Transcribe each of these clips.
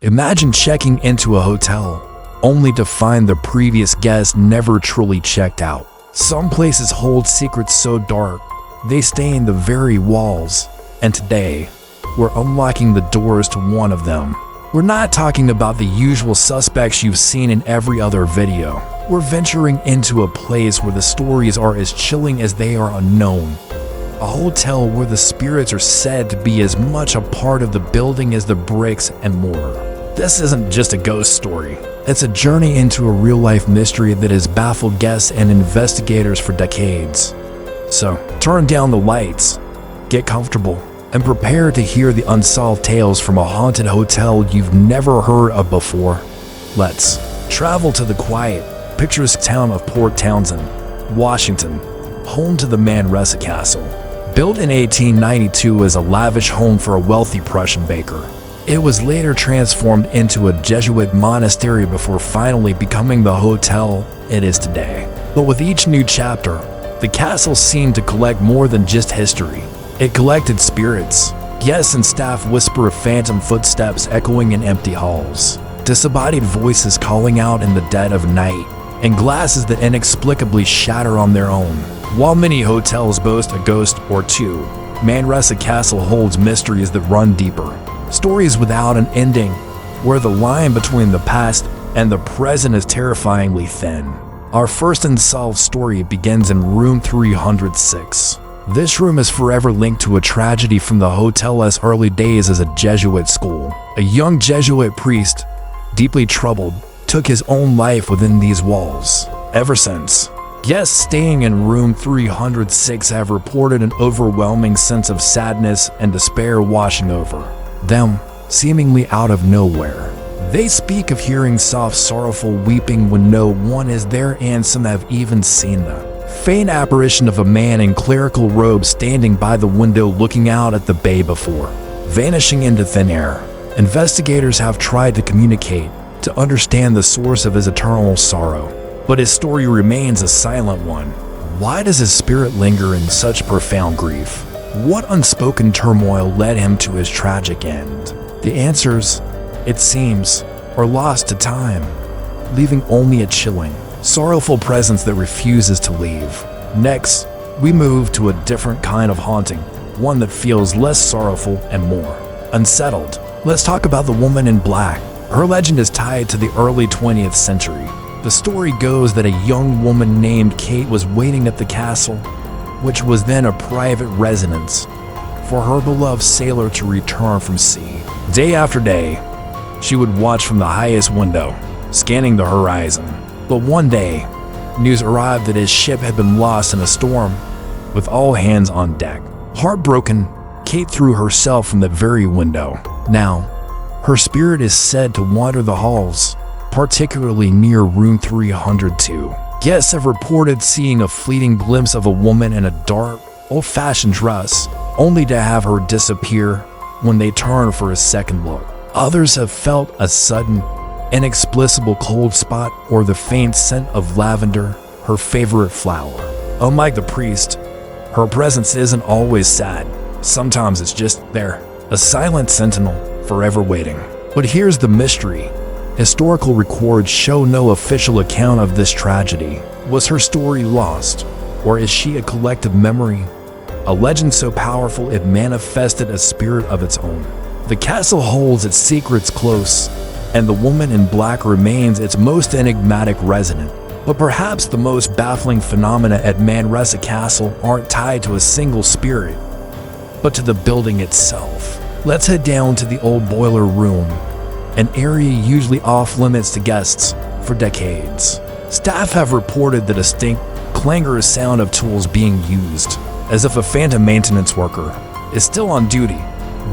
Imagine checking into a hotel, only to find the previous guest never truly checked out. Some places hold secrets so dark, they stay in the very walls. And today, we're unlocking the doors to one of them. We're not talking about the usual suspects you've seen in every other video. We're venturing into a place where the stories are as chilling as they are unknown. A hotel where the spirits are said to be as much a part of the building as the bricks and mortar. This isn't just a ghost story. It's a journey into a real-life mystery that has baffled guests and investigators for decades. So, turn down the lights, get comfortable, and prepare to hear the unsolved tales from a haunted hotel you've never heard of before. Let's travel to the quiet, picturesque town of Port Townsend, Washington, home to the Annalisa Castle. Built in 1892 as a lavish home for a wealthy Prussian baker, it was later transformed into a Jesuit monastery before finally becoming the hotel it is today. But with each new chapter, the castle seemed to collect more than just history. It collected spirits. Guests and staff whisper of phantom footsteps echoing in empty halls, disembodied voices calling out in the dead of night, and glasses that inexplicably shatter on their own. While many hotels boast a ghost or two, Annalisa Castle holds mysteries that run deeper. Stories without an ending, where the line between the past and the present is terrifyingly thin. Our first unsolved story begins in room 306. This room is forever linked to a tragedy from the hotel's early days as a Jesuit school. A young Jesuit priest, deeply troubled, took his own life within these walls. Ever since, guests staying in room 306 have reported an overwhelming sense of sadness and despair washing over them, seemingly out of nowhere. They speak of hearing soft, sorrowful weeping when no one is there, and some have even seen the faint apparition of a man in clerical robes standing by the window looking out at the bay before vanishing into thin air. Investigators have tried to communicate to understand the source of his eternal sorrow, but his story remains a silent one. Why does his spirit linger in such profound grief? What unspoken turmoil led him to his tragic end? The answers, it seems, are lost to time, leaving only a chilling, sorrowful presence that refuses to leave. Next, we move to a different kind of haunting, one that feels less sorrowful and more unsettled. Let's talk about the woman in black. Her legend is tied to the early 20th century. The story goes that a young woman named Kate was waiting at the castle, which was then a private residence, for her beloved sailor to return from sea. Day after day, she would watch from the highest window, scanning the horizon. But one day, news arrived that his ship had been lost in a storm, with all hands on deck. Heartbroken, Kate threw herself from the very window. Now, her spirit is said to wander the halls, particularly near room 302. Guests have reported seeing a fleeting glimpse of a woman in a dark, old-fashioned dress, only to have her disappear when they turn for a second look. Others have felt a sudden, inexplicable cold spot or the faint scent of lavender, her favorite flower. Unlike the priest, her presence isn't always sad. Sometimes it's just there, a silent sentinel, forever waiting. But here's the mystery. Historical records show no official account of this tragedy. Was her story lost, or is she a collective memory? A legend so powerful it manifested a spirit of its own. The castle holds its secrets close, and the woman in black remains its most enigmatic resident. But perhaps the most baffling phenomena at Annalisa Castle aren't tied to a single spirit, but to the building itself. Let's head down to the old boiler room, an area usually off limits to guests for decades. Staff have reported the distinct, clangorous sound of tools being used, as if a phantom maintenance worker is still on duty.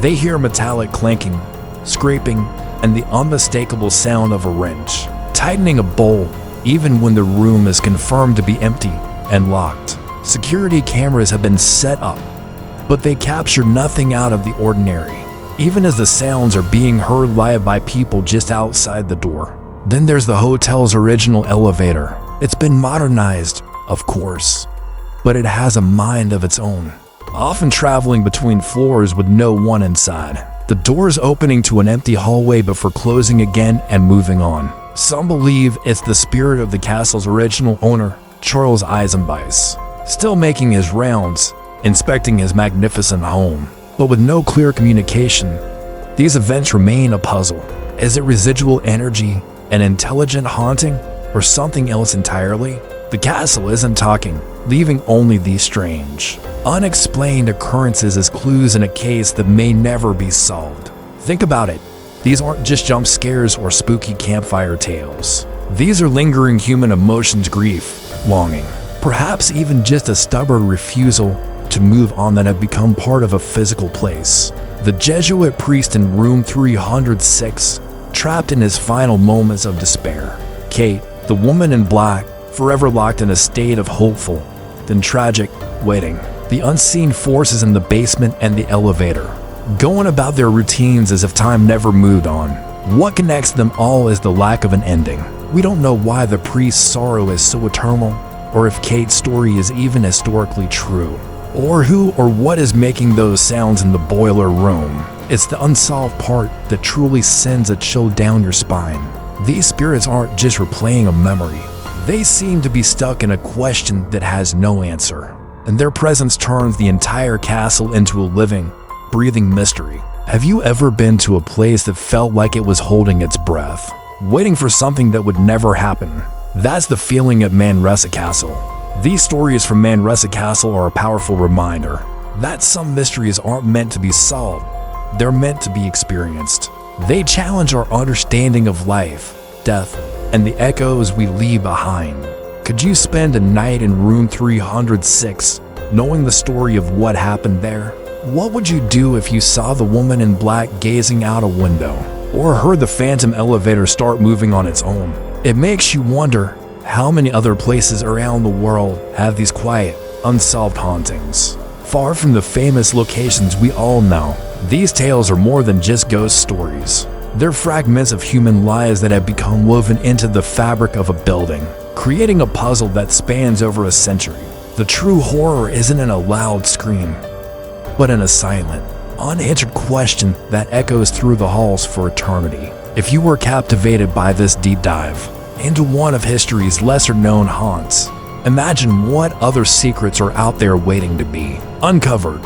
They hear metallic clanking, scraping, and the unmistakable sound of a wrench tightening a bolt, even when the room is confirmed to be empty and locked. Security cameras have been set up, but they capture nothing out of the ordinary, even as the sounds are being heard live by people just outside the door. Then there's the hotel's original elevator. It's been modernized, of course, but it has a mind of its own, often traveling between floors with no one inside. the doors opening to an empty hallway before closing again and moving on. Some believe it's the spirit of the castle's original owner, Charles Eisenbeis, still making his rounds, inspecting his magnificent home. But with no clear communication, these events remain a puzzle. Is it residual energy, an intelligent haunting, or something else entirely? The castle isn't talking, leaving only these strange, unexplained occurrences as clues in a case that may never be solved. Think about it. These aren't just jump scares or spooky campfire tales. These are lingering human emotions, grief, longing, perhaps even just a stubborn refusal to move on that have become part of a physical place. The Jesuit priest in room 306, trapped in his final moments of despair. Kate, the woman in black, forever locked in a state of hopeful, then tragic, waiting. The unseen forces in the basement and the elevator, going about their routines as if time never moved on. What connects them all is the lack of an ending. We don't know why the priest's sorrow is so eternal, or if Kate's story is even historically true, or who or what is making those sounds in the boiler room. It's the unsolved part that truly sends a chill down your spine. These spirits aren't just replaying a memory. They seem to be stuck in a question that has no answer, and their presence turns the entire castle into a living, breathing mystery. Have you ever been to a place that felt like it was holding its breath, waiting for something that would never happen? That's the feeling at Manresa Castle. These stories from Manresa Castle are a powerful reminder that some mysteries aren't meant to be solved, they're meant to be experienced. They challenge our understanding of life, death, and the echoes we leave behind. Could you spend a night in room 306, knowing the story of what happened there? What would you do if you saw the woman in black gazing out a window, or heard the phantom elevator start moving on its own? It makes you wonder how many other places around the world have these quiet, unsolved hauntings. Far from the famous locations we all know, these tales are more than just ghost stories. They're fragments of human lives that have become woven into the fabric of a building, creating a puzzle that spans over a century. The true horror isn't in a loud scream, but in a silent, unanswered question that echoes through the halls for eternity. If you were captivated by this deep dive into one of history's lesser-known haunts, imagine what other secrets are out there waiting to be uncovered.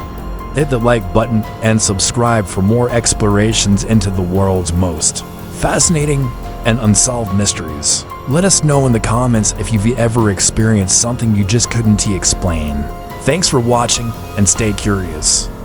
Hit the like button and subscribe for more explorations into the world's most fascinating and unsolved mysteries. Let us know in the comments if you've ever experienced something you just couldn't explain. Thanks for watching and stay curious.